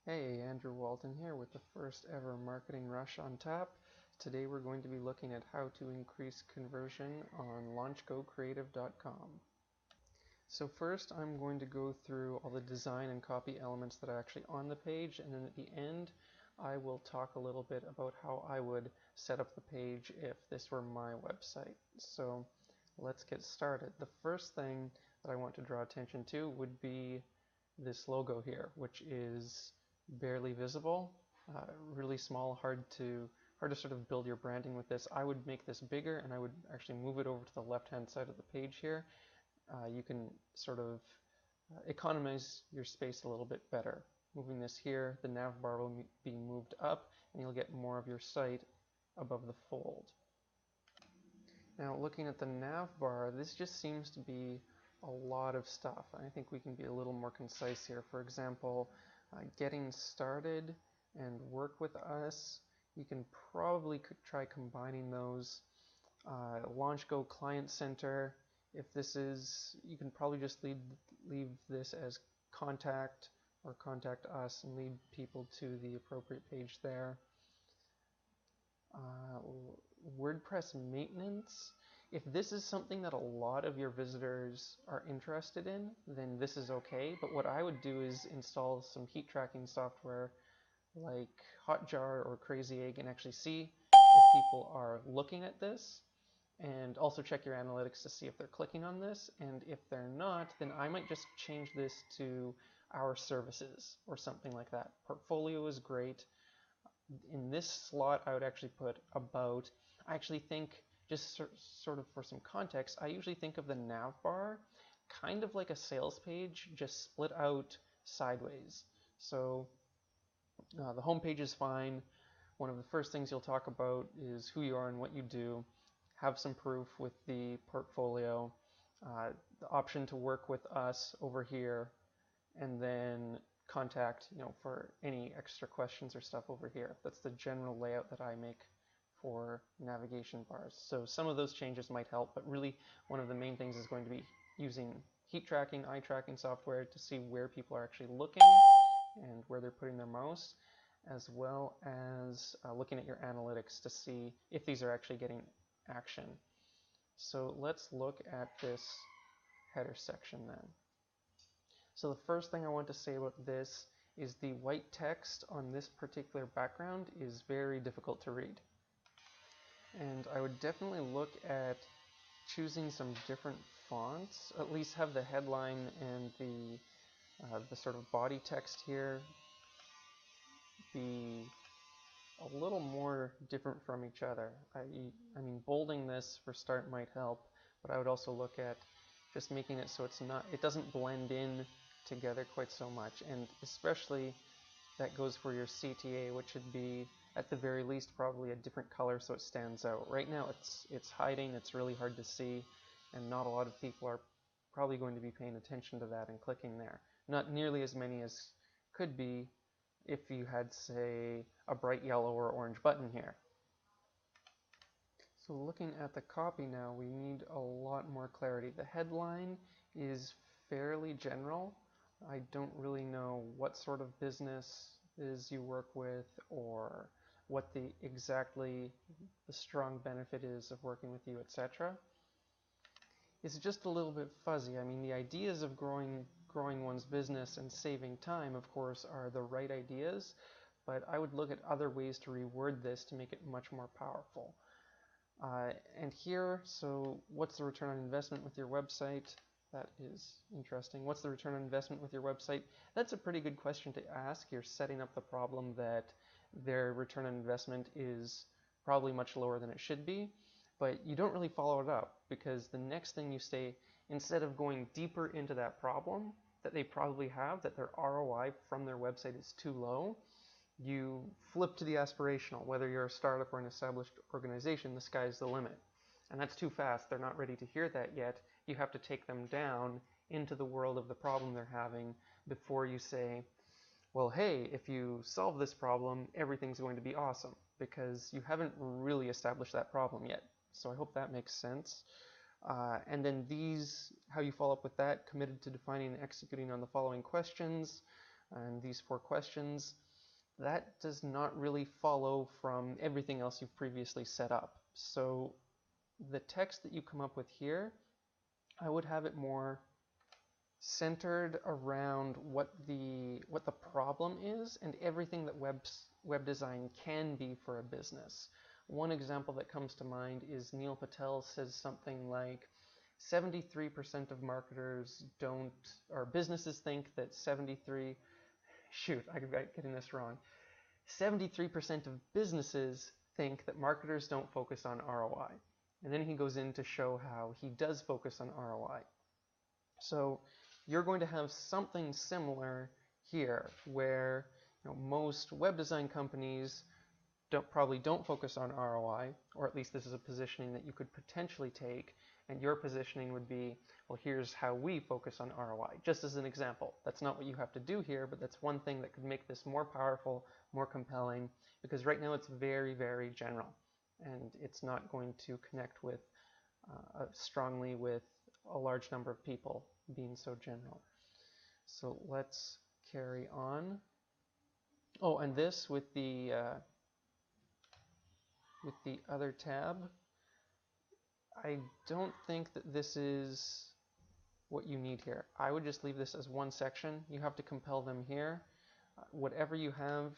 Hey, Andrew Walton here with the first ever Marketing Rush on tap. Today we're going to be looking at how to increase conversion on launchgocreative.com. So first I'm going to go through all the design and copy elements that are actually on the page, and then at the end I will talk a little bit about how I would set up the page if this were my website. So let's get started. The first thing that I want to draw attention to would be this logo here, which is barely visible, really small, hard to sort of build your branding with this. I would make this bigger, and I would actually move it over to the left-hand side of the page here. You can sort of economize your space a little bit better. Moving this here, the nav bar will be moved up, and you'll get more of your site above the fold. Now, looking at the nav bar, this just seems to be a lot of stuff. I think we can be a little more concise here. For example, getting started and work with us. You can probably try combining those. LaunchGo Client Center. If this is, you can probably just leave this as contact or contact us and lead people to the appropriate page there. WordPress maintenance. If this is something that a lot of your visitors are interested in, then this is okay. But what I would do is install some heat tracking software like Hotjar or Crazy Egg and actually see if people are looking at this, and also check your analytics to see if they're clicking on this. And if they're not, then I might just change this to our services or something like that. Portfolio is great. In this slot, I would actually put about. I actually think, just sort of for some context, I usually think of the nav bar kind of like a sales page, just split out sideways. So the home page is fine. One of the first things you'll talk about is who you are and what you do. Have some proof with the portfolio. The option to work with us over here, and then contact, for any extra questions or stuff over here. That's the general layout that I make for navigation bars. So some of those changes might help, but really one of the main things is going to be using heat tracking, eye tracking software to see where people are actually looking and where they're putting their mouse, as well as looking at your analytics to see if these are actually getting action. So let's look at this header section then. So the first thing I want to say about this is the white text on this particular background is very difficult to read. And I would definitely look at choosing some different fonts, at least have the headline and the sort of body text here be a little more different from each other. I mean, bolding this for start might help, but I would also look at just making it so it doesn't blend in together quite so much, and especially that goes for your CTA, which should be at the very least probably a different color so it stands out. Right now it's hiding, it's really hard to see, and not a lot of people are probably going to be paying attention to that and clicking there. Not nearly as many as could be if you had, say, a bright yellow or orange button here. So looking at the copy now, we need a lot more clarity. The headline is fairly general. I don't really know what sort of business is you work with, or what exactly the strong benefit is of working with you, etc. It's just a little bit fuzzy. I mean, the ideas of growing one's business and saving time, of course, are the right ideas, but I would look at other ways to reword this to make it much more powerful. And here, so what's the return on investment with your website? That is interesting. What's the return on investment with your website? That's a pretty good question to ask. You're setting up the problem that their return on investment is probably much lower than it should be, but you don't really follow it up, because the next thing you say, instead of going deeper into that problem that they probably have, that their ROI from their website is too low, you flip to the aspirational. Whether you're a startup or an established organization, the sky's the limit. And that's too fast. They're not ready to hear that yet. You have to take them down into the world of the problem they're having before you say, well, hey, if you solve this problem, everything's going to be awesome, because you haven't really established that problem yet. So I hope that makes sense. And then how you follow up with that: committed to defining and executing on the following questions. and these 4 questions, that does not really follow from everything else you've previously set up. So the text that you come up with here, I would have it more centered around what the problem is and everything that web design can be for a business. One example that comes to mind is Neil Patel says something like 73% of marketers don't, or businesses think that 73, shoot, I'm getting this wrong. 73% of businesses think that marketers don't focus on ROI. And then he goes in to show how he does focus on ROI. So you're going to have something similar here where most web design companies probably don't focus on ROI, or at least this is a positioning that you could potentially take, and your positioning would be, well, here's how we focus on ROI, just as an example. That's not what you have to do here, but that's one thing that could make this more powerful, more compelling, because right now it's very, very general, and it's not going to connect with strongly with a large number of people being so general. So let's carry on. Oh, and this with the other tab, I don't think that this is what you need here. I would just leave this as one section. You have to compel them here. Whatever you have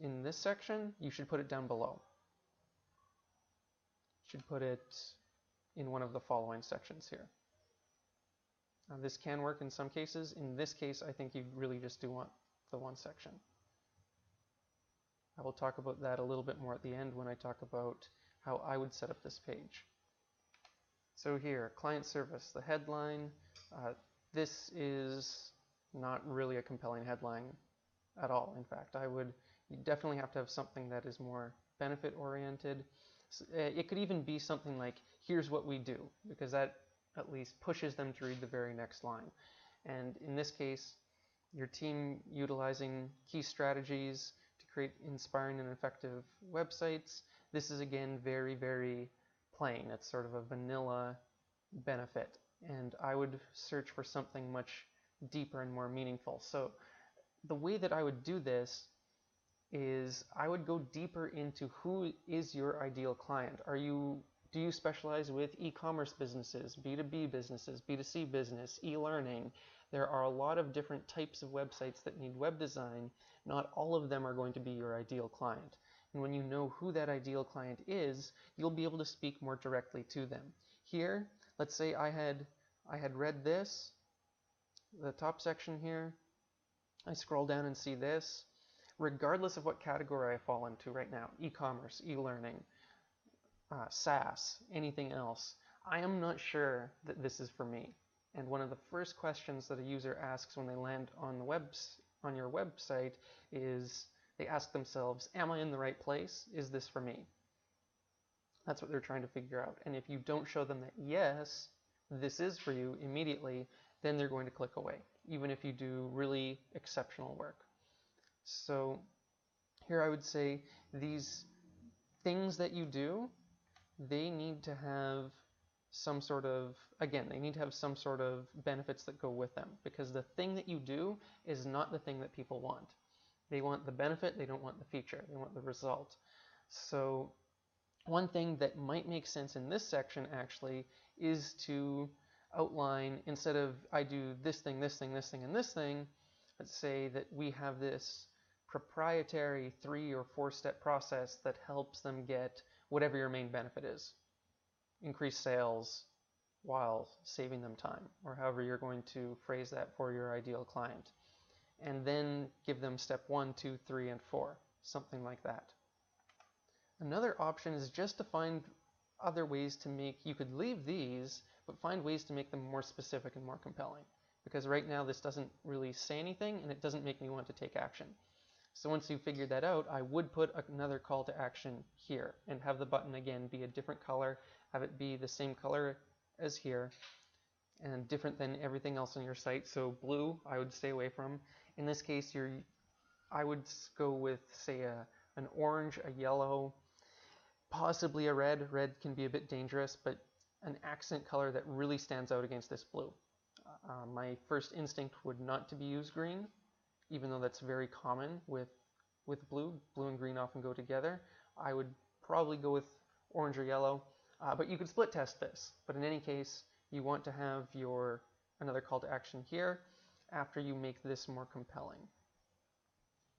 in this section, you should put it down below. You should put it in one of the following sections here. This can work in some cases. In this case, I think you really just do want the one section. I will talk about that a little bit more at the end when I talk about how I would set up this page. So here, client service, the headline. This is not really a compelling headline at all. In fact, you definitely have to have something that is more benefit oriented. So, it could even be something like, here's what we do, because that at least pushes them to read the very next line. And in this case, your team utilizing key strategies to create inspiring and effective websites. This is again very, very plain. It's sort of a vanilla benefit, and I would search for something much deeper and more meaningful. So the way that I would do this is I would go deeper into who is your ideal client. Do you specialize with e-commerce businesses, B2B businesses, B2C business, e-learning? There are a lot of different types of websites that need web design. Not all of them are going to be your ideal client. And when you know who that ideal client is, you'll be able to speak more directly to them. Here, let's say I had read this, the top section here. I scroll down and see this. Regardless of what category I fall into right now, e-commerce, e-learning, SaaS, anything else, I am not sure that this is for me. And one of the first questions that a user asks when they land on your website is they ask themselves, am I in the right place? Is this for me? That's what they're trying to figure out. And if you don't show them that, yes, this is for you immediately, then they're going to click away, even if you do really exceptional work. So here I would say these things that you do, they need to have some sort of, again, they need to have some sort of benefits that go with them, because the thing that you do is not the thing that people want. They want the benefit, they don't want the feature, they want the result. So one thing that might make sense in this section actually is to outline, instead of I do this thing, this thing, this thing, and this thing, let's say that we have this proprietary 3 or 4 step process that helps them get whatever your main benefit is. Increase sales while saving them time, or however you're going to phrase that for your ideal client. And then give them step 1, 2, 3, and 4, something like that. Another option is just to find other ways to make, you could leave these, but find ways to make them more specific and more compelling. Because right now this doesn't really say anything, and it doesn't make me want to take action. So once you figure that out, I would put another call to action here and have the button again be a different color, have it be the same color as here, and different than everything else on your site. So blue, I would stay away from. In this case, I would go with, say, an orange, a yellow, possibly a red. Red can be a bit dangerous, but an accent color that really stands out against this blue. My first instinct would not to be use green, even though that's very common with blue. Blue and green often go together. I would probably go with orange or yellow, but you could split test this. But in any case, you want to have your another call to action here after you make this more compelling.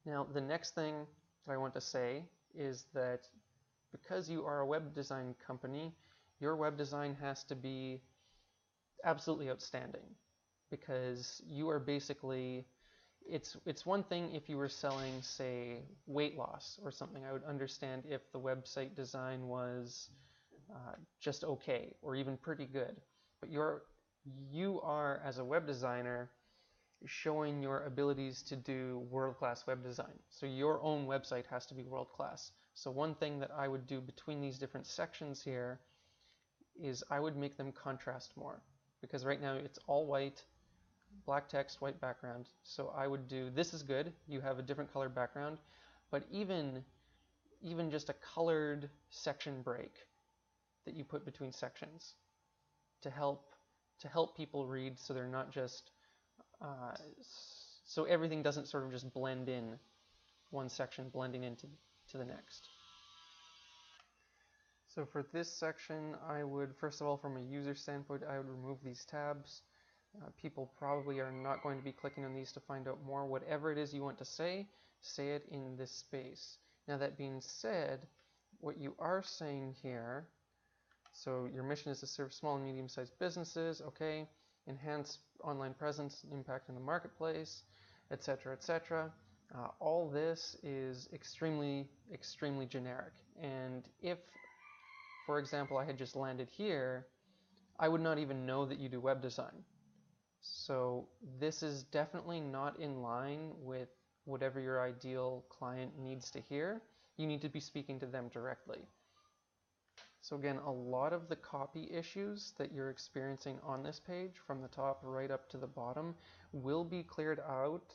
Now, the next thing that I want to say is that because you are a web design company, your web design has to be absolutely outstanding, because you are basically, it's one thing if you were selling, say, weight loss or something. I would understand if the website design was just okay or even pretty good. But you are, as a web designer, showing your abilities to do world-class web design. So your own website has to be world-class. So one thing that I would do between these different sections here is I would make them contrast more, because right now it's all white, black text, white background. So I would do, this is good, you have a different color background, but even just a colored section break that you put between sections to help people read, so they're not just so everything doesn't sort of just blend in, one section blending into the next. So for this section, I would, first of all, from a user standpoint, I would remove these tabs. People probably are not going to be clicking on these to find out more. Whatever it is you want to say it in this space. Now, that being said, what you are saying here, so your mission is to serve small and medium-sized businesses, okay, enhance online presence and impact in the marketplace, etc., etc. All this is extremely, extremely generic. And if, for example, I had just landed here, I would not even know that you do web design. So this is definitely not in line with whatever your ideal client needs to hear. You need to be speaking to them directly. So again, a lot of the copy issues that you're experiencing on this page, from the top right up to the bottom, will be cleared up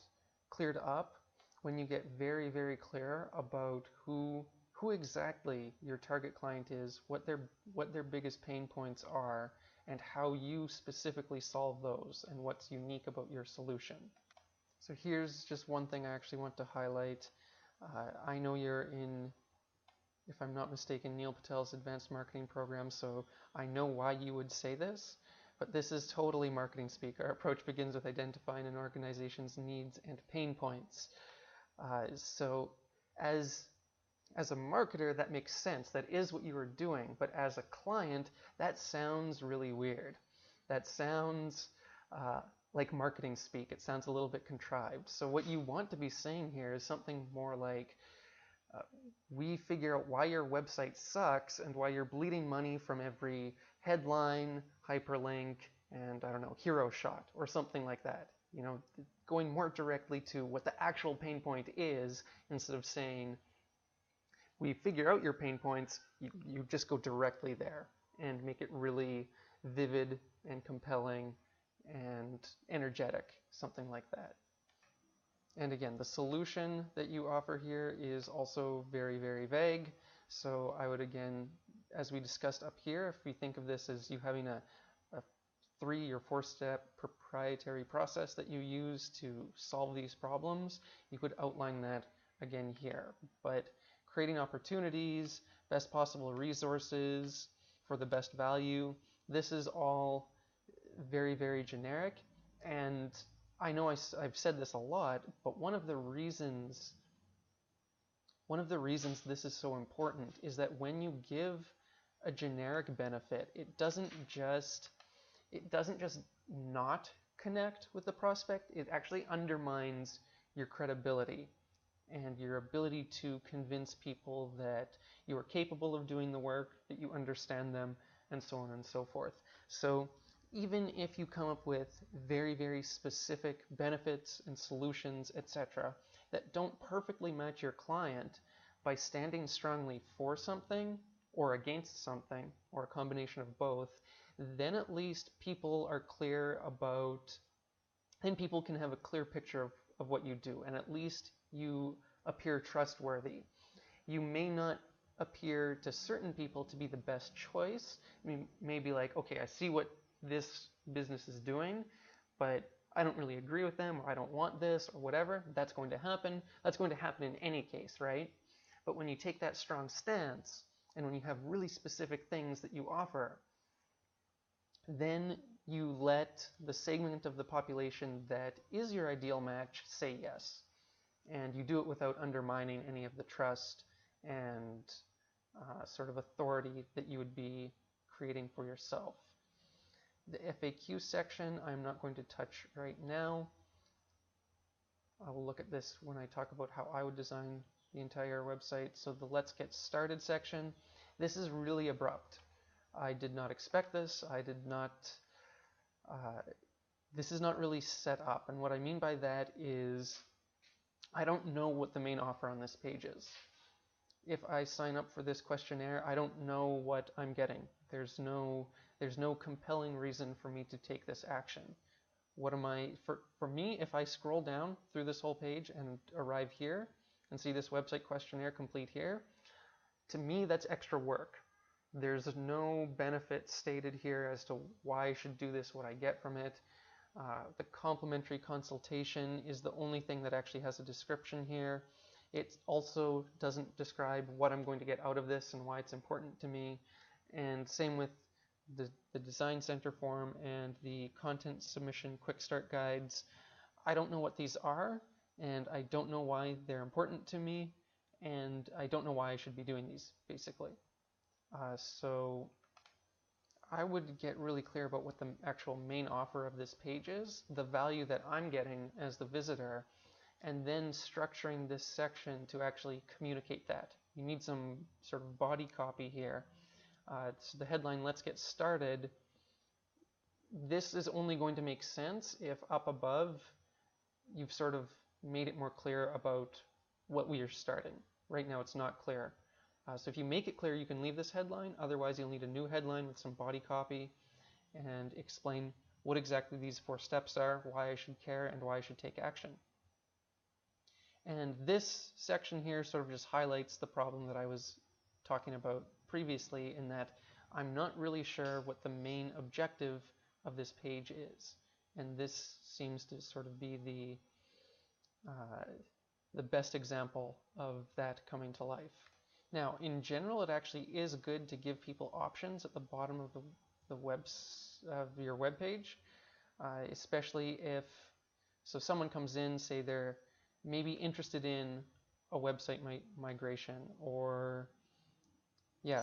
when you get very, very clear about who exactly your target client is, what their biggest pain points are, and how you specifically solve those, and what's unique about your solution. So here's just one thing I actually want to highlight. I know you're in, if I'm not mistaken, Neil Patel's advanced marketing program, so I know why you would say this, but this is totally marketing speak. Our approach begins with identifying an organization's needs and pain points. So as a marketer, that makes sense. That is what you are doing. But as a client, that sounds really weird. That sounds like marketing speak. It sounds a little bit contrived. So what you want to be saying here is something more like, we figure out why your website sucks and why you're bleeding money from every headline, hyperlink, and I don't know, hero shot or something like that. You know, going more directly to what the actual pain point is, instead of saying, we figure out your pain points, you just go directly there and make it really vivid and compelling and energetic, something like that. And again, the solution that you offer here is also very, very vague. So I would, again, as we discussed up here, if we think of this as you having a 3 or 4-step proprietary process that you use to solve these problems, you could outline that again here. But creating opportunities, best possible resources for the best value, this is all very, very generic. And I know I've said this a lot, but one of the reasons this is so important is that when you give a generic benefit, it doesn't just not connect with the prospect, it actually undermines your credibility and your ability to convince people that you are capable of doing the work, that you understand them, and so on and so forth. So even if you come up with very, very specific benefits and solutions, etc., that don't perfectly match your client, by standing strongly for something or against something, or a combination of both, then at least people are clear about, then people can have a clear picture of what you do, and at least you appear trustworthy. You may not appear to certain people to be the best choice. I mean, maybe like, okay, I see what this business is doing, but I don't really agree with them, or I don't want this, or whatever, that's going to happen. That's going to happen in any case, right? But when you take that strong stance, and when you have really specific things that you offer, then you let the segment of the population that is your ideal match say yes. And you do it without undermining any of the trust and sort of authority that you would be creating for yourself. The FAQ section I'm not going to touch right now. I will look at this when I talk about how I would design the entire website. So the Let's Get Started section, this is really abrupt. I did not expect this. I did not, this is not really set up. And what I mean by that is I don't know what the main offer on this page is. If I sign up for this questionnaire, I don't know what I'm getting. There's no compelling reason for me to take this action. What am I, for me, if I scroll down through this whole page and arrive here and see this website questionnaire complete here, to me that's extra work. There's no benefit stated here as to why I should do this, what I get from it. The complimentary consultation is the only thing that actually has a description here. It also doesn't describe what I'm going to get out of this and why it's important to me. And same with the Design Center form and the content submission quick start guides. I don't know what these are, and I don't know why they're important to me, and I don't know why I should be doing these, basically. So I would get really clear about what the actual main offer of this page is, the value that I'm getting as the visitor, and then structuring this section to actually communicate that. You need some sort of body copy here. It's the headline, Let's Get Started. This is only going to make sense if up above you've sort of made it more clear about what we are starting. Right now it's not clear. So if you make it clear, you can leave this headline. Otherwise, you'll need a new headline with some body copy and explain what exactly these 4 steps are, why I should care, and why I should take action. And this section here sort of just highlights the problem that I was talking about previously, in that I'm not really sure what the main objective of this page is. And this seems to sort of be the best example of that coming to life. Now, in general, it actually is good to give people options at the bottom of your web page, especially if someone comes in, say they're maybe interested in a website migration, or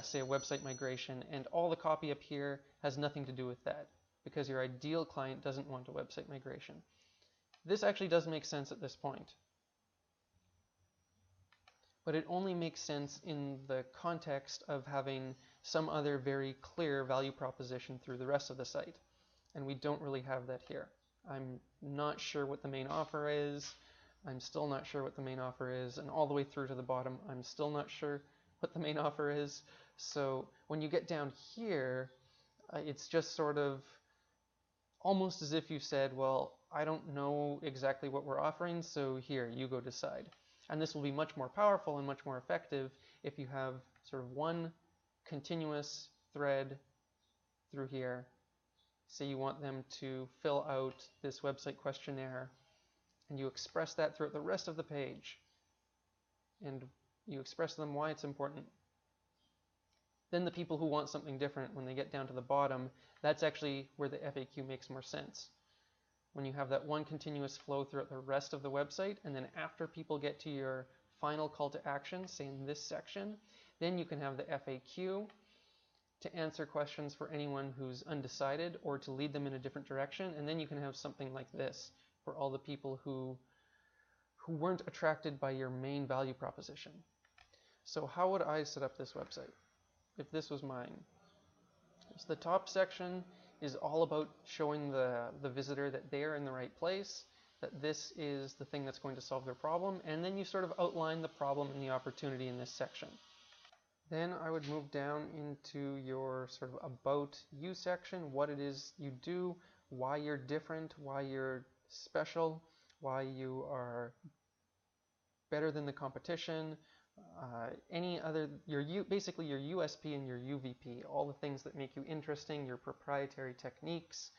say a website migration, and all the copy up here has nothing to do with that because your ideal client doesn't want a website migration. This actually does make sense at this point, but it only makes sense in the context of having some other very clear value proposition through the rest of the site, and we don't really have that here. I'm not sure what the main offer is. I'm still not sure what the main offer is, and all the way through to the bottom, I'm still not sure what the main offer is. So when you get down here, it's just sort of almost as if you said, well, I don't know exactly what we're offering, so here, you go decide. And this will be much more powerful and much more effective if you have sort of one continuous thread through here. Say you want them to fill out this website questionnaire, and you express that throughout the rest of the page, and you express to them why it's important. Then the people who want something different, when they get down to the bottom, that's actually where the FAQ makes more sense. When you have that one continuous flow throughout the rest of the website, and then after people get to your final call to action, say in this section, then you can have the FAQ to answer questions for anyone who's undecided or to lead them in a different direction, and then you can have something like this for all the people who weren't attracted by your main value proposition. So how would I set up this website if this was mine? So the top section is all about showing the visitor that they are in the right place, that this is the thing that's going to solve their problem, and then you sort of outline the problem and the opportunity in this section. Then I would move down into your sort of about you section, what it is you do, why you're different, why you're special, why you are better than the competition, any other, basically your USP and your UVP, all the things that make you interesting, your proprietary techniques,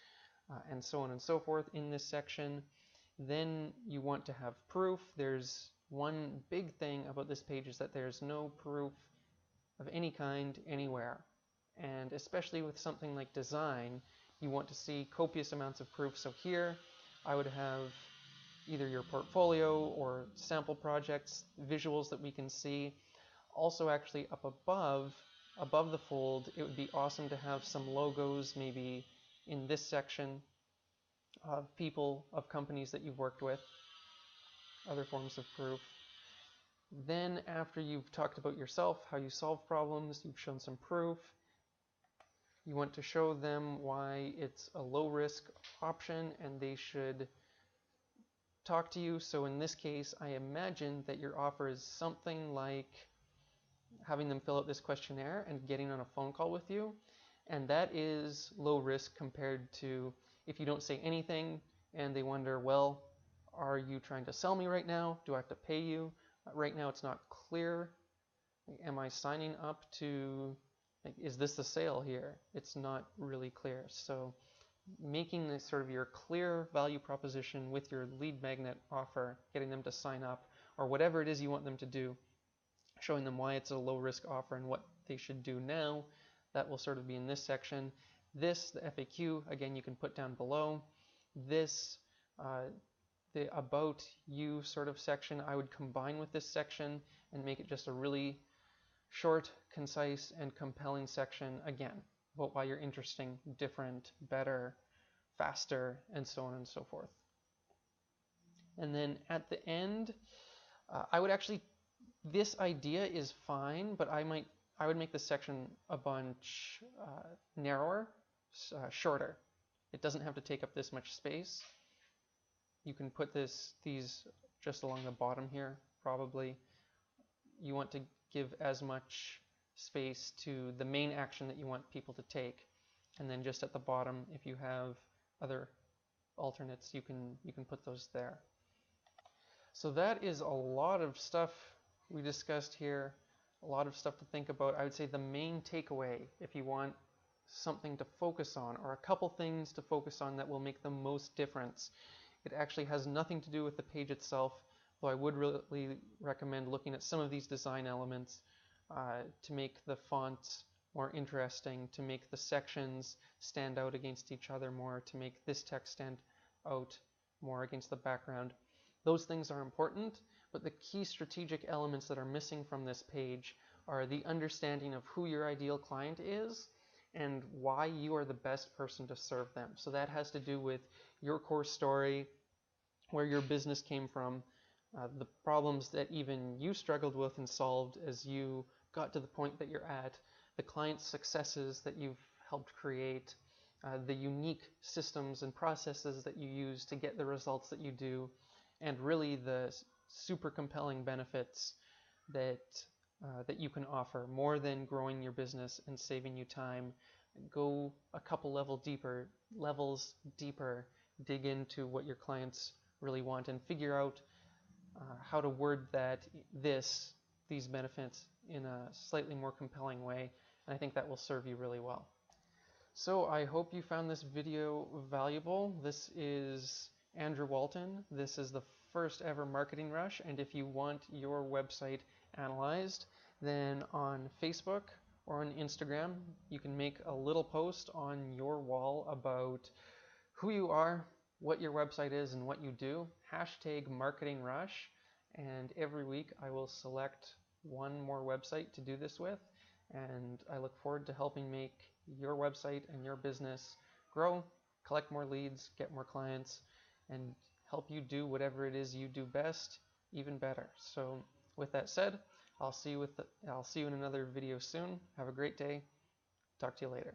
and so on and so forth in this section. Then you want to have proof. There's one big thing about this page is that there's no proof of any kind anywhere. And especially with something like design, you want to see copious amounts of proof. So here I would have either your portfolio or sample projects, visuals that we can see. Also actually up above the fold, it would be awesome to have some logos maybe in this section of people, of companies that you've worked with, other forms of proof. Then after you've talked about yourself, how you solve problems, you've shown some proof, you want to show them why it's a low risk option and they should talk to you. So in this case, I imagine that your offer is something like having them fill out this questionnaire and getting on a phone call with you. And that is low risk compared to if you don't say anything and they wonder, well, are you trying to sell me right now? Do I have to pay you? Right now it's not clear. Am I signing up to, like, is this the sale here? It's not really clear. So making this sort of your clear value proposition with your lead magnet offer, getting them to sign up, or whatever it is you want them to do, showing them why it's a low risk offer and what they should do now, that will sort of be in this section. This, the FAQ, again, you can put down below. This, the about you sort of section, I would combine with this section and make it just a really short, concise, and compelling section, again, about why you're interesting, different, better, faster, and so on and so forth. And then at the end, I would actually, this idea is fine, but I would make this section a bunch narrower, shorter. It doesn't have to take up this much space. You can put these just along the bottom here, probably. You want to give as much space to the main action that you want people to take. And then just at the bottom, if you have other alternates, you can put those there. So that is a lot of stuff we discussed here, a lot of stuff to think about. I would say the main takeaway, if you want something to focus on, or a couple things to focus on that will make the most difference, it actually has nothing to do with the page itself, though I would really recommend looking at some of these design elements to make the fonts more interesting, to make the sections stand out against each other more, to make this text stand out more against the background. Those things are important, but the key strategic elements that are missing from this page are the understanding of who your ideal client is and why you are the best person to serve them. So that has to do with your core story, where your business came from, the problems that even you struggled with and solved as you got to the point that you're at, the client successes that you've helped create, the unique systems and processes that you use to get the results that you do, and really the super compelling benefits that that you can offer, more than growing your business and saving you time. Go a couple levels deeper, dig into what your clients really want, and figure out how to word these benefits in a slightly more compelling way. And I think that will serve you really well. So I hope you found this video valuable. This is Andrew Walton. This is the first ever Marketing Rush, and if you want your website analyzed, then on Facebook or on Instagram, you can make a little post on your wall about who you are, what your website is, and what you do. Hashtag Marketing Rush, and every week I will select one more website to do this with, and I look forward to helping make your website and your business grow, collect more leads, get more clients, and help you do whatever it is you do best even better. So with that said, I'll see you in another video soon. Have a great day. Talk to you later.